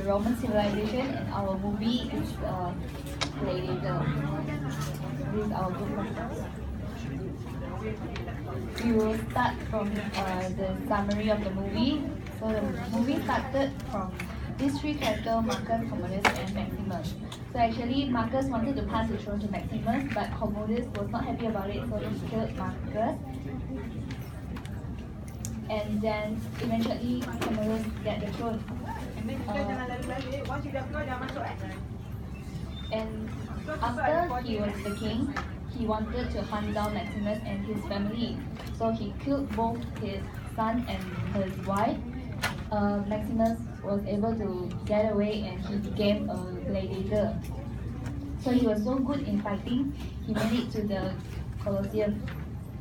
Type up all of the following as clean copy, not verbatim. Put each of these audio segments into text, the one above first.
Roman civilization, and our movie is Gladiator. This is our book. We will start from the summary of the movie. So the movie started from these three characters, Marcus, Commodus, and Maximus. So actually, Marcus wanted to pass the throne to Maximus, but Commodus was not happy about it, so he killed Marcus. And then eventually Commodus get the throne. And after he was the king, he wanted to hunt down Maximus and his family. So he killed both his son and his wife. Maximus was able to get away and he became a gladiator. So he was so good in fighting, he made it to the Colosseum.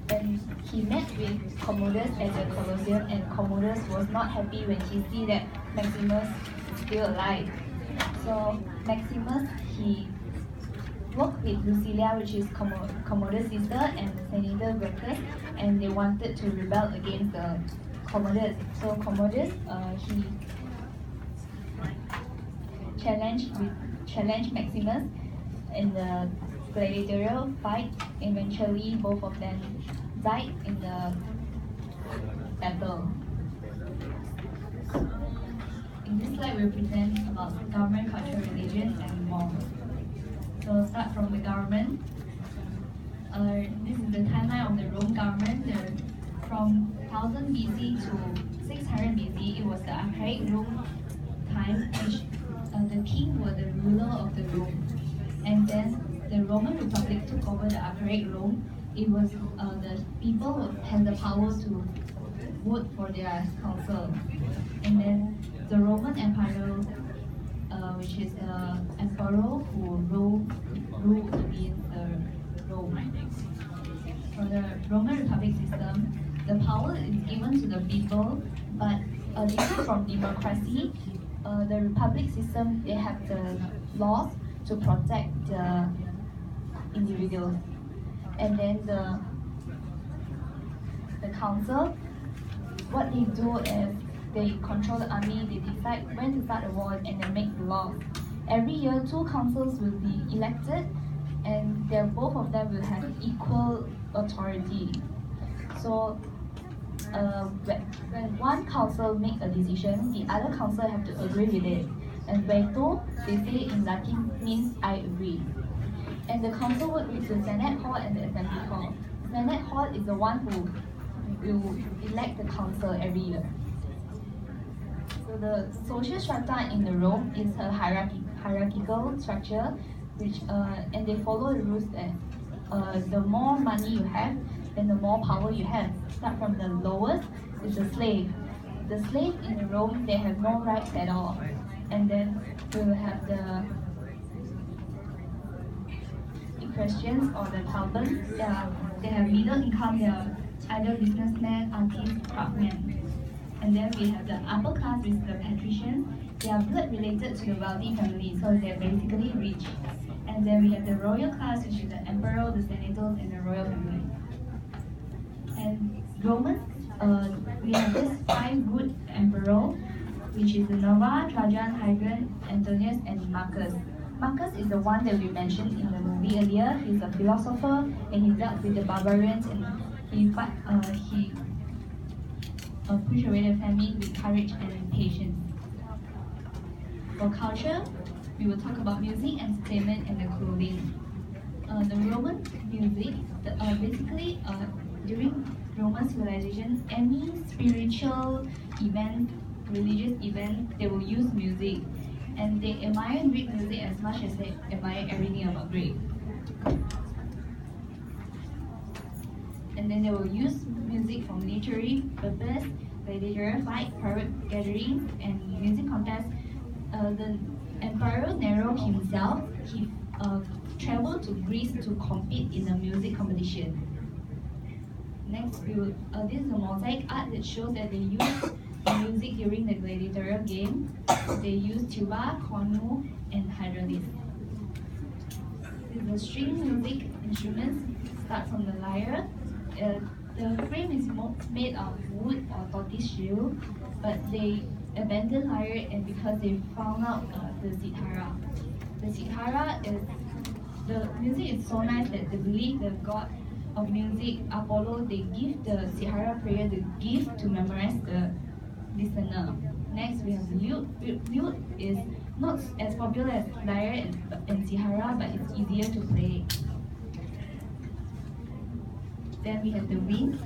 And he met with Commodus at the Colosseum, and Commodus was not happy when he see that Maximus is still alive. So Maximus, he worked with Lucilia, which is Commodus' sister, and Senator Gracchus, and they wanted to rebel against the Commodus. So Commodus, he challenged Maximus in the gladiatorial fight. Eventually, both of them died in the battle. In this slide, we present about government, culture, religion, and more. So start from the government. This is the timeline of the Rome government. From 1000 BC to 600 BC, it was the archaic Rome time, which the king was the ruler of the Rome. And then the Roman Republic took over the archaic Rome. It was the people had the power to vote for their council. And then the Roman Empire, which is the emperor who ruled against the Rome. For the Roman Republic system, the power is given to the people, but different from democracy, the Republic system, they have the laws to protect the individuals. And then the council, what they do is they control the army, they decide when to start a war, and they make the laws. Every year, 2 councils will be elected, and both of them will have equal authority. So when one council make a decision, the other council have to agree with it. And veto, they say in Latin, means I agree. And the council works with the Senate Hall and the Assembly Hall. Senate Hall is the one who will elect the council every year. So the social strata in the Rome is a hierarchical structure, which and they follow the rules that the more money you have, then the more power you have. Start from the lowest is the slave. The slave in the Rome, they have no rights at all. And then we will have the equestrians or the Talbans. They have middle income, they are either businessmen, artists, craftsmen. And then we have the upper class, which is the patricians. They are blood related to the wealthy family, so they're basically rich. And then we have the royal class, which is the emperor, the senators, and the royal family. And Romans, we have this 5 good emperors, which is the Nerva, Trajan, Hadrian, Antonius, and Marcus. Marcus is the one that we mentioned in the movie earlier. He's a philosopher, and he dealt with the barbarians, and he pushed away the famine with courage and patience. For culture, we will talk about music, entertainment, and the clothing. The Roman music, basically during Roman civilization, any spiritual event, religious event, they will use music. And they admire Greek music as much as they admire everything about Greek. And then they will use music for military purpose, gladiatorial fight, private gatherings, and music contests. The Emperor Nero himself, he traveled to Greece to compete in a music competition. Next, this is a mosaic art that shows that they use music during the gladiatorial game. They use tuba, cornu, and hydraulics. The string music instruments start from the lyre. The frame is made of wood or tortoise shell, but they abandoned lyre and because they found out the Sitara. The Sitara is, the music is so nice that they believe the god of music, Apollo, they give the Sitara prayer the gift to memorize the listener. Next, we have the lute. Lute is not as popular as lyre and Sitara, but it's easier to play. Then we have the wind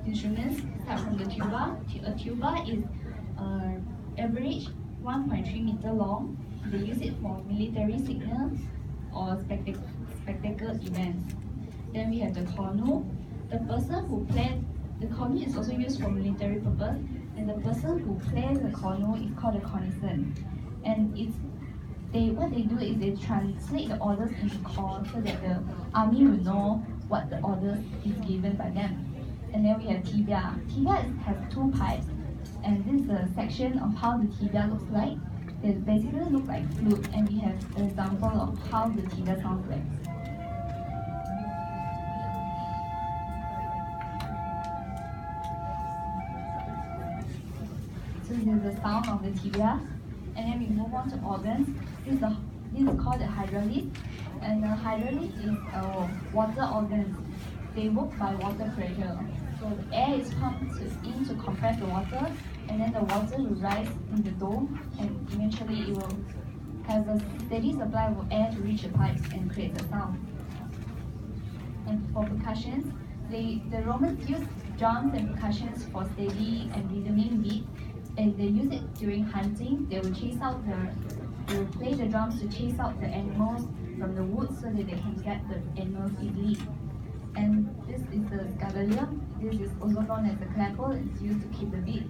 instruments. Start from the tuba. A tuba is average 1.3 meter long. They use it for military signals or spectacle events. Then we have the cornu. The person who plays the cornu is also used for military purpose, and the person who plays the cornu is called a cornisant. And what they do is they translate the orders into call so that the army will know what the orders is given by them. And then we have tibia. Tibia has two pipes, and this is a section of how the tibia looks like. It basically looks like flute, and we have an example of how the tibia sounds like. So this is the sound of the tibia. And then we move on to organs. This is called the hydraulic. And the hydraulic is water organs. They work by water pressure. So the air is pumped in to compress the water, and then the water will rise in the dome, and eventually it will have a steady supply of air to reach the pipes and create the sound. And for percussions, the Romans used drums and percussions for steady and rhythmic beat, and they use it during hunting. They will play the drums to chase out the animals from the woods so that they can get the animals easily. And this is the scabellum. This is also known as the clapper. It's used to keep the beat.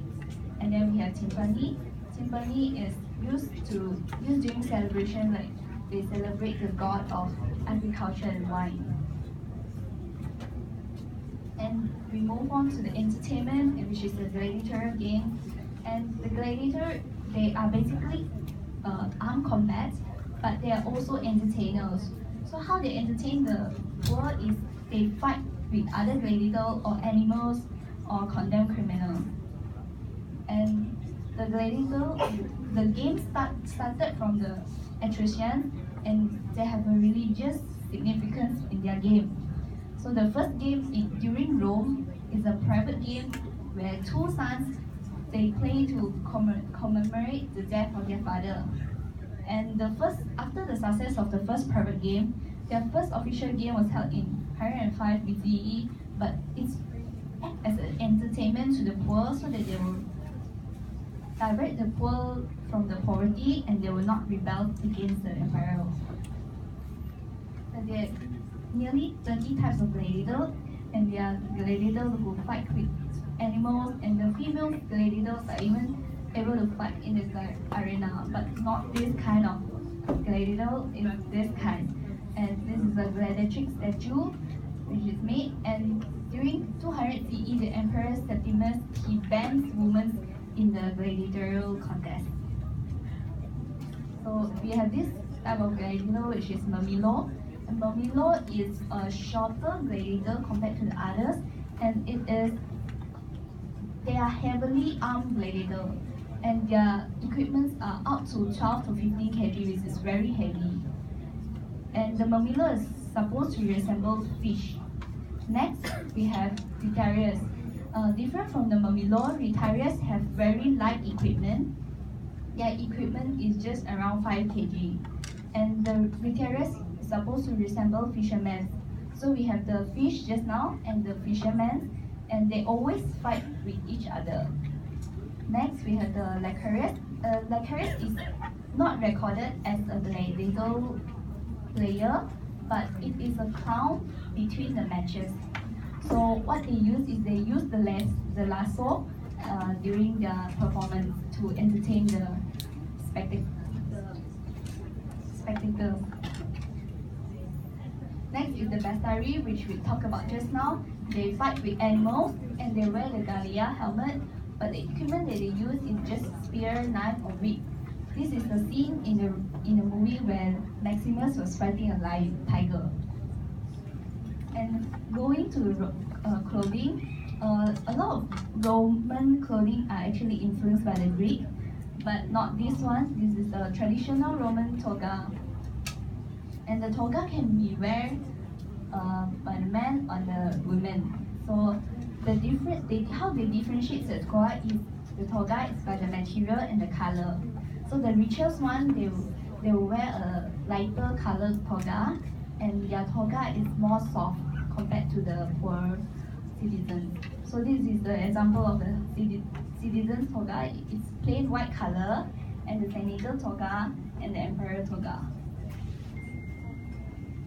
And then we have timpani. Timpani is used during celebration, like they celebrate the god of agriculture and wine. And we move on to the entertainment, which is the gladiator game. And the gladiator, they are basically armed combat, but they are also entertainers. So how they entertain the poor is they fight with other gladiators or animals or condemned criminals. And the gladiator, the game started from the Etruscans, and they have a religious significance in their game. So the first game during Rome is a private game where two sons, they play to commemorate the death of their father. And after the success of the first private game, their first official game was held in 105 BCE, but it's as an entertainment to the poor so that they will divert the poor from the poverty and they will not rebel against the emperor. There are nearly 30 types of gladiators, and they are gladiators who fight with animals, and the female gladiators are even able to fight in the arena, but not this kind of gladiator, it's this kind. And this is a gladiatrix statue which is made, and during 200 CE, the Emperor Septimus, he bans women in the gladiatorial contest. So we have this type of gladiator which is Murmillo. And Murmillo is a shorter gladiator compared to the others, and they are heavily armed gladiators, and their equipments are up to 12 to 15 kg, which is very heavy. And the Murmillo is supposed to resemble fish. Next, we have retiarius. Different from the Murmillo, retiarius have very light equipment. Their equipment is just around 5 kg. And the retiarius is supposed to resemble fishermen. So we have the fish just now and the fishermen, and they always fight with each other. Next, we have the Licarius. Licarius is not recorded as a gladiator player, but it is a clown between the matches. So what they use is they use the lasso during their performance to entertain the spectators. Next is the Bastari, which we talked about just now. They fight with animals and they wear the Gallia helmet, but the equipment that they use is just spear, knife, or whip. This is the scene in the movie where Maximus was fighting a lion tiger. And going to clothing, a lot of Roman clothing are actually influenced by the Greek. but not this one. This is a traditional Roman toga. And the toga can be worn by the men or the women. So how they differentiate the toga is by the material and the color. So the richest one, they will wear a lighter colored toga, and their toga is more soft compared to the poor citizens. So this is the example of the citizen toga. It's plain white color, and the senator toga and the emperor toga.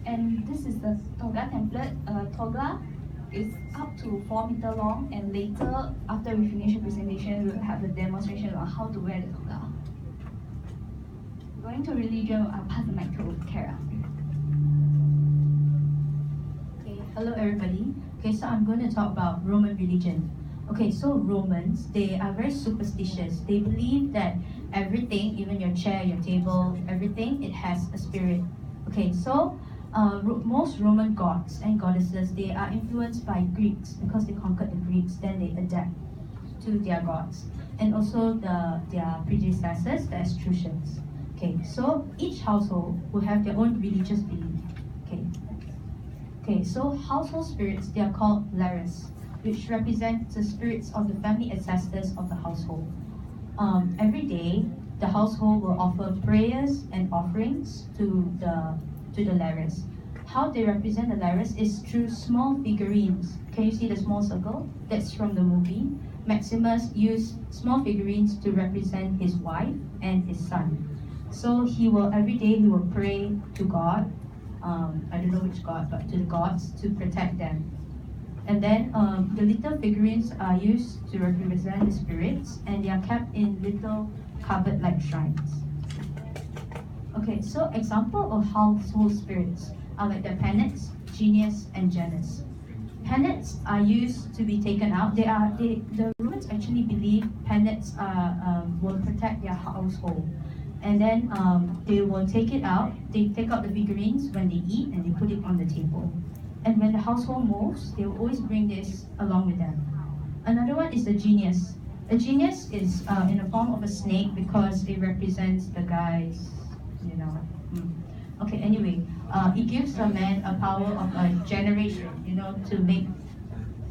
And this is the toga template. Toga is up to 4 meter long, and later, after we finish the presentation, we will have a demonstration on how to wear the toga. Going to religion, I'll pass the mic to Kara. Okay, hello everybody. Okay, so I'm going to talk about Roman religion. Okay, so Romans, they are very superstitious. They believe that everything, even your chair, your table, everything, it has a spirit. Okay, so most Roman gods and goddesses, they are influenced by Greeks because they conquered the Greeks, then they adapt to their gods. And also their predecessors, the Etruscans. Okay, so each household will have their own religious belief. Okay, so household spirits, they are called lares, which represent the spirits of the family ancestors of the household. Every day, the household will offer prayers and offerings to the lares. How they represent the lares is through small figurines. Can you see the small circle? That's from the movie. Maximus used small figurines to represent his wife and his son. So every day he will pray to God. I don't know which God, but to the gods to protect them. And then the little figurines are used to represent the spirits, and they are kept in little cupboard-like shrines. Okay, so example of household spirits are like the penates, genius, and janus. Penates are used to be taken out. The Romans actually believe penates will protect their household. And then they will take it out. They take out the figurines when they eat, and they put it on the table. And when the household moves, they will always bring this along with them. Another one is the genius. A genius is in the form of a snake because it represents the guys, you know. Okay, anyway, it gives a man a power of a generation, to make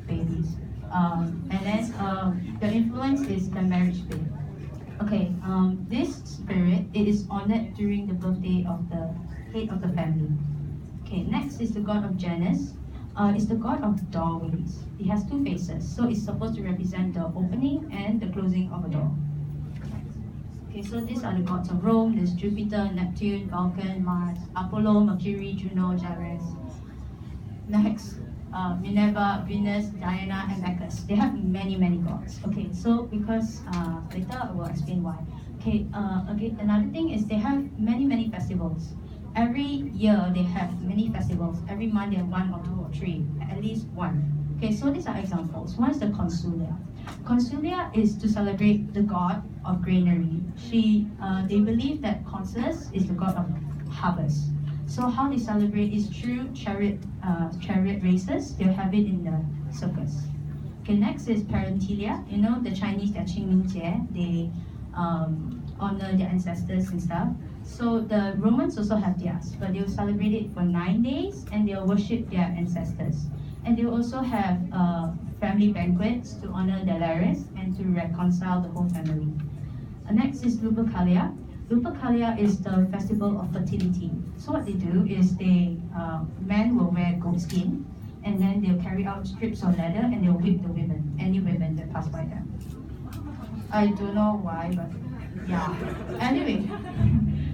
babies. And then the influence is the marriage bed. Okay, this spirit, it is honored during the birthday of the head of the family. Okay, next is the god of Janus. It's the god of doorways. It has two faces, so it's supposed to represent the opening and the closing of a door. Okay, so these are the gods of Rome. There's Jupiter, Neptune, Vulcan, Mars, Apollo, Mercury, Juno, Ceres. Next, Minerva, Venus, Diana, and Bacchus. They have many gods. Okay, so because later I will explain why. Okay, another thing is they have many festivals. Every year they have many festivals. Every month they have 1 or 2 or 3, at least one. Okay, so these are examples. One is the Consulia. Consulia is to celebrate the god of granary. They believe that Consus is the god of harvest. So how they celebrate is through chariot races. They'll have it in the circus. Okay, next is Parentilia. The Chinese, their Qingmingjie, they honor their ancestors and stuff. So the Romans also have theirs, but they'll celebrate it for 9 days, and they'll worship their ancestors. And they'll also have family banquets to honor their lares and to reconcile the whole family. Next is Lupercalia. Lupercalia is the festival of fertility. So what they do is men will wear goat skin, and then they'll carry out strips of leather, and they'll whip the women, any women that pass by them. I don't know why, but yeah. Anyway,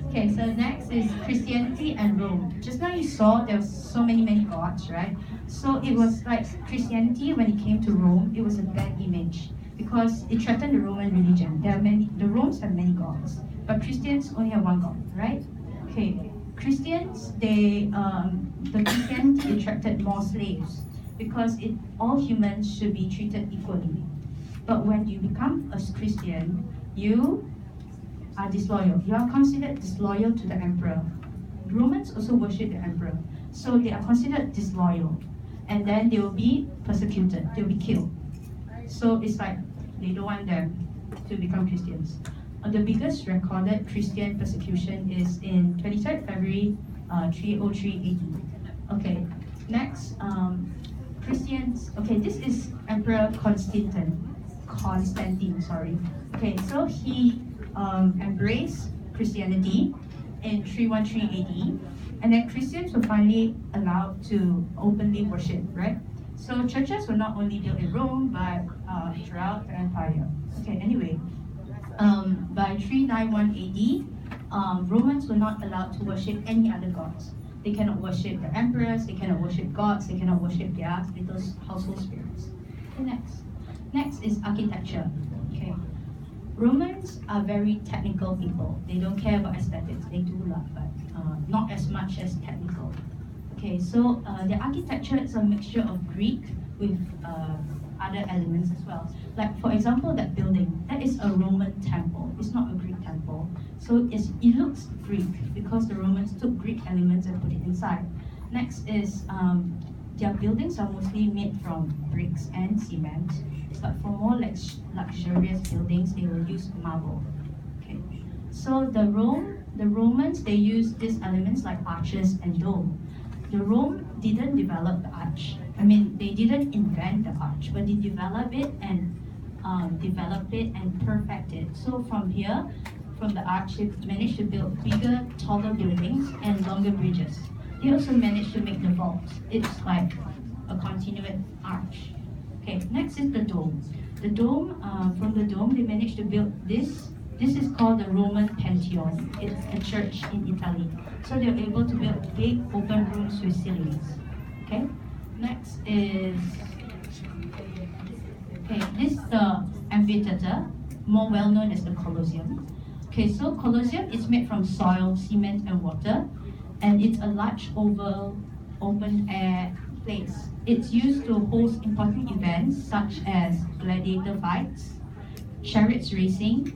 okay, so next is Christianity and Rome. Just now you saw there was so many gods, right? So it was like Christianity, when it came to Rome, it was a bad image because it threatened the Roman religion. The Romans have many gods, but Christians only have one god, right? Okay, Christians, the Christianity attracted more slaves because all humans should be treated equally. But when you become a Christian, you are disloyal. You are considered disloyal to the emperor. Romans also worship the emperor, so they are considered disloyal, and then they will be persecuted. They will be killed. So it's like they don't want them to become Christians. The biggest recorded Christian persecution is in 23rd February 303 AD. Okay, next, Christians. Okay, this is Emperor Constantine. Sorry. Okay, so he embraced Christianity in 313 AD, and then Christians were finally allowed to openly worship, right? So churches were not only built in Rome, but throughout the empire. Okay, anyway, by 391 AD, Romans were not allowed to worship any other gods. They cannot worship the emperors, they cannot worship gods, they cannot worship their little household spirits. Okay, next. Next is architecture. Okay. Romans are very technical people. They don't care about aesthetics. They do love, but not as much as technical. Okay, so the architecture is a mixture of Greek with other elements as well. Like for example, that building, that is a Roman temple. It's not a Greek temple. So it looks Greek because the Romans took Greek elements and put it inside. Next is their buildings are mostly made from bricks and cement. But for more luxurious buildings, they will use marble. Okay. So the Romans, they use these elements like arches and dome. The Rome didn't develop the arch. I mean, they didn't invent the arch, but they developed it and perfect it. So from here, from the arch, they managed to build bigger, taller buildings and longer bridges. They also managed to make the vaults. It's like a continuous arch. Okay, next is the dome. The dome, from the dome, they managed to build this. This is called the Roman Pantheon. It's a church in Italy. So they're able to build big open rooms with ceilings. Okay, next is, okay, this is the amphitheater, more well known as the Colosseum. Okay, so Colosseum is made from soil, cement, and water, and it's a large oval, open air place. It's used to host important events such as gladiator fights, chariots racing,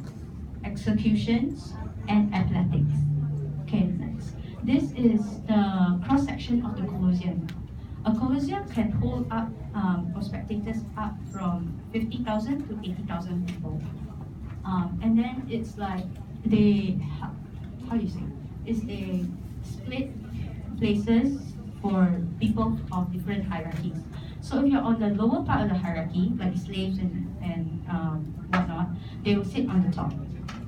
executions, and athletics. Okay, next. This is the cross-section of the Colosseum. A Colosseum can hold up for spectators up from 50,000 to 80,000 people. And then it's like how do you say? It's they split places for people of different hierarchies. So if you're on the lower part of the hierarchy, like slaves and whatnot, they will sit on the top.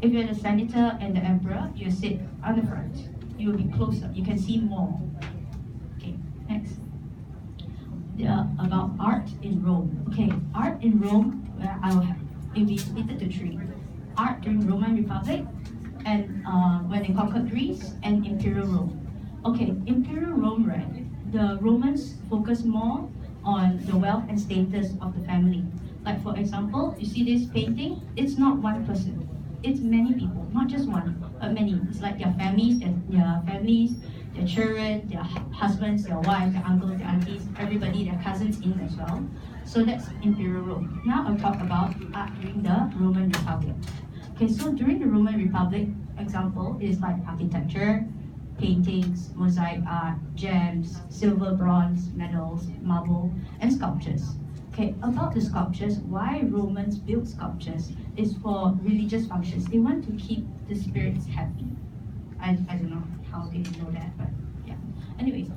If you're the senator and the emperor, you sit on the front. You will be closer. You can see more. Okay, next. About art in Rome. Okay, art in Rome, it'll be split into three. Art during Roman Republic, and when they conquered Greece, and Imperial Rome. Okay, Imperial Rome, right? The Romans focus more on the wealth and status of the family. Like for example, you see this painting, it's not one person. It's many people, not just one, but many. It's like their families, their children, their husbands, their wives, their uncles, their aunties, everybody, their cousins in as well. So that's Imperial Rome. Now I'll talk about art during the Roman Republic. Okay, so during the Roman Republic, example is like architecture, paintings, mosaic art, gems, silver, bronze, medals, marble, and sculptures. Okay, about the sculptures, why Romans built sculptures is for religious functions. They want to keep the spirits happy. I don't know how they know that, but yeah. Anyways,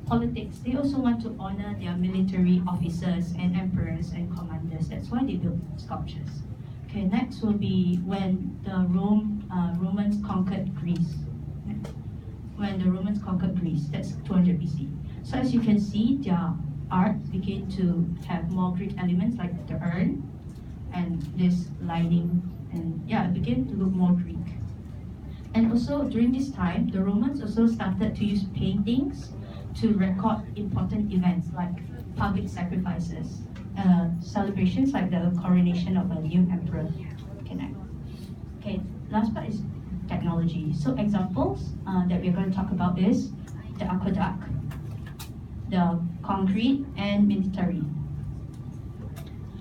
politics, they also want to honor their military officers and emperors and commanders. That's why they built sculptures. Okay, next will be when the Romans conquered Greece. When the Romans conquered Greece, that's 200 BC. So as you can see, their art began to have more Greek elements like the urn and this lighting, and yeah, it began to look more Greek. And also during this time, the Romans also started to use paintings to record important events like public sacrifices, celebrations like the coronation of a new emperor. Okay, last part is technology. So examples that we're going to talk about is the aqueduct, the concrete, and military.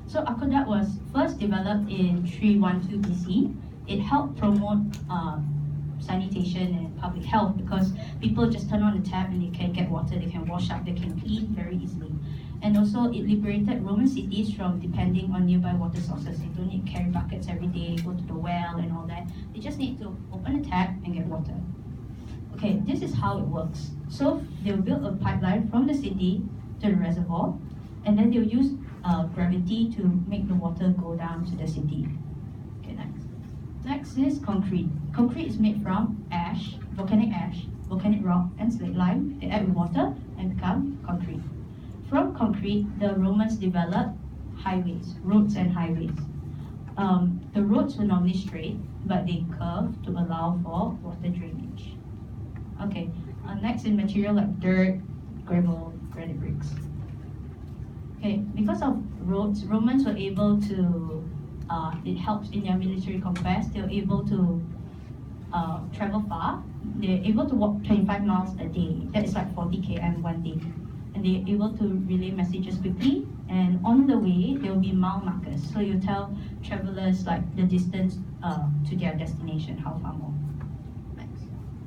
So aqueduct was first developed in 312 BC. It helped promote sanitation and public health because people just turn on the tap and they can get water, they can wash up, they can clean very easily. And also it liberated Roman cities from depending on nearby water sources. They don't need to carry buckets every day, go to the well and all that. They just need to open a tap and get water. Okay, this is how it works. So they'll build a pipeline from the city to the reservoir, and then they'll use gravity to make the water go down to the city. Okay, next. Next is concrete. Concrete is made from ash, volcanic rock, and slate lime. They add with water and become concrete. From concrete, the Romans developed highways, roads and highways. The roads were normally straight, but they curved to allow for water drainage. Okay, next in material like dirt, gravel, granite bricks. Okay, because of roads, Romans were able to, it helps in their military conquest, they were able to travel far. They're able to walk 25 miles a day. That is like 40 km one day. And they're able to relay messages quickly. And on the way, there will be mile markers. So you tell travelers like the distance to their destination, how far more.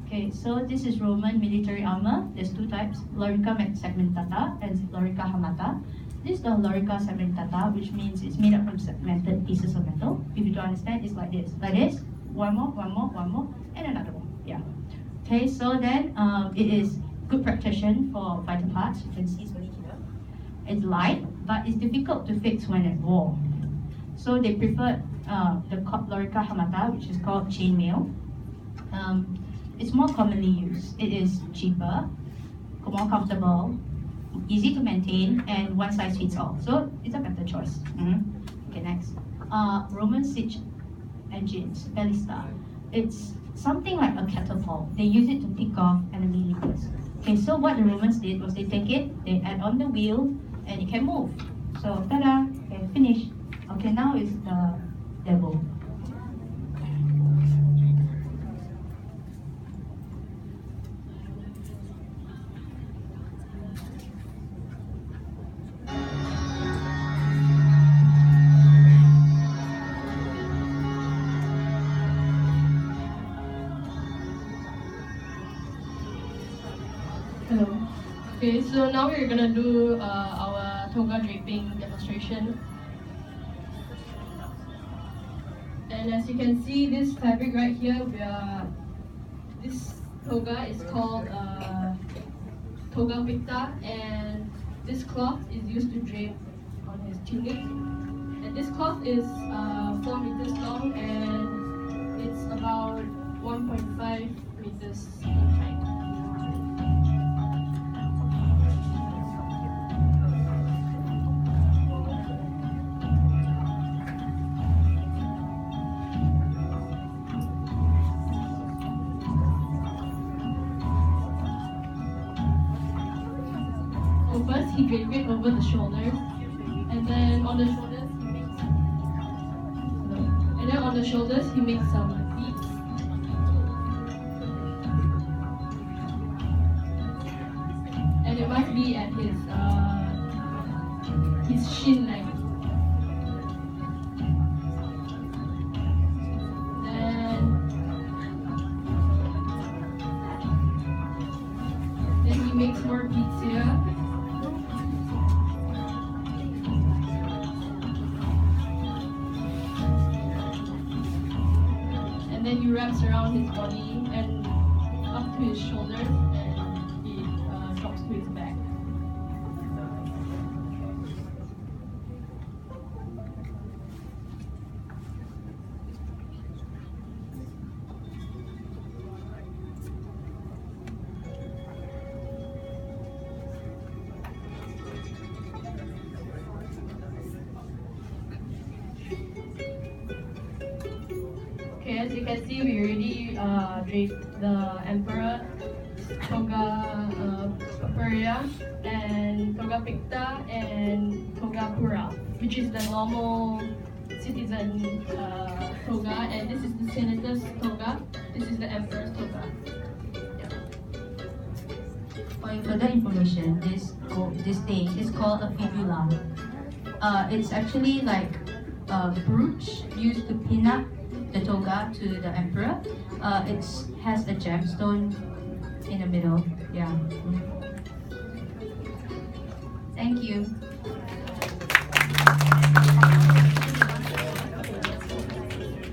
Okay, so this is Roman military armor. There's two types, Lorica segmentata and Lorica hamata. This is the Lorica segmentata, which means it's made up from segmented pieces of metal. If you don't understand, it's like this, one more, and another one. Yeah. Okay, so then it is good protection for vital parts. You can see it's really here. It's light, but it's difficult to fix when at war. So they preferred the Lorica hamata, which is called chainmail. It's more commonly used. It is cheaper, more comfortable, easy to maintain, and one size fits all. So it's a better choice. Okay, next. Roman siege engines, ballista. It's something like a catapult. They use it to pick off enemy leaders. Okay, so what the Romans did was they take it, they add on the wheel, and it can move. So, ta-da, okay, finished. Okay, now is the devil. Hello. Okay, so now we're gonna do our toga draping demonstration. And as you can see, this fabric right here, this toga is called toga picta, and this cloth is used to drape on his tunic. And this cloth is 4 meters long, and it's about 1.5 meters in height. So first he draped it over the shoulders, and then on the shoulders he makes some beads. And it must be at his shin length. Then he makes more beads here. And then he wraps around his body and up to his shoulders, and he drops to his back. Okay, as you can see, we already draped the emperor, toga purpurea, and toga picta, and toga pura, which is the normal citizen toga, and this is the senator's toga. This is the emperor's toga. Yeah. For your further information, this thing is called a fibula. It's actually like a brooch used to pin up the toga to the emperor. It has a gemstone in the middle. Yeah. Thank you.